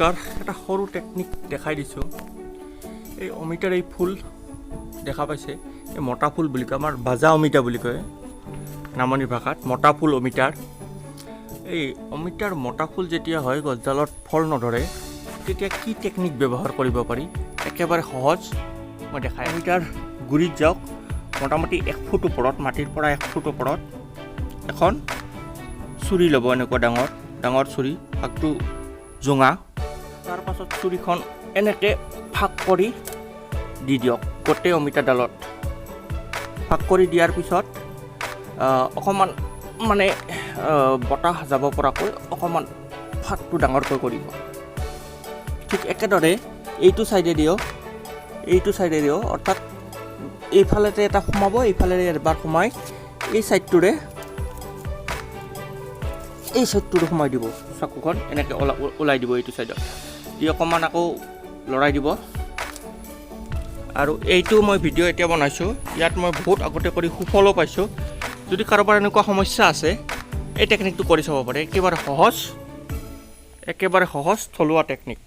নমস্কাৰ, এটা সৰু টেকনিক দেখাই দিছোঁ। এই অমিতাৰ এই ফুল দেখা পাইছে, এই মতা ফুল বুলি কয়, আমাৰ বাজা অমিতা বুলি কয় নামনি ভাষাত, মতা ফুল অমিতাৰ। এই অমিতাৰ মতা ফুল যেতিয়া হয়, গছডালত ফল নধৰে, তেতিয়া কি টেকনিক ব্যৱহাৰ কৰিব পাৰি, একেবাৰে সহজ মই দেখাই। অমিতাৰ গুৰিত যাওক, মোটামুটি 1 ফুট ওপৰত, মাটিৰ পৰা 1 ফুট ওপৰত এখন চুৰি ল'ব, এনেকুৱা ডাঙৰ ডাঙৰ চুৰি, ভাগটো জোঙা। তাৰ পাছত চুৰিখন এনেকৈ ফাঁক কৰি দি দিয়ক গোটেই অমিতাডালত। ফাঁক কৰি দিয়াৰ পিছত অকণমান মানে বতাহ যাব পৰাকৈ অকণমান ফাঁকটো ডাঙৰকৈ কৰিব। ঠিক একেদৰে এইটো চাইডে দিওঁ, অৰ্থাৎ এইফালেতে এটা সোমাব, এইফালেৰে এবাৰ সোমাই এই চাইডটোৰে সোমাই দিব, চাকুখন এনেকৈ ওলাই দিব এইটো চাইডত দি অকণমান আকৌ লৰাই দিব। আৰু এইটো মই ভিডিঅ' এতিয়া বনাইছোঁ, ইয়াত মই বহুত আগতে কৰি সুফলো পাইছোঁ। যদি কাৰোবাৰ এনেকুৱা সমস্যা আছে, এই টেকনিকটো কৰি চাব পাৰে। একেবাৰে সহজ থলুৱা টেকনিক।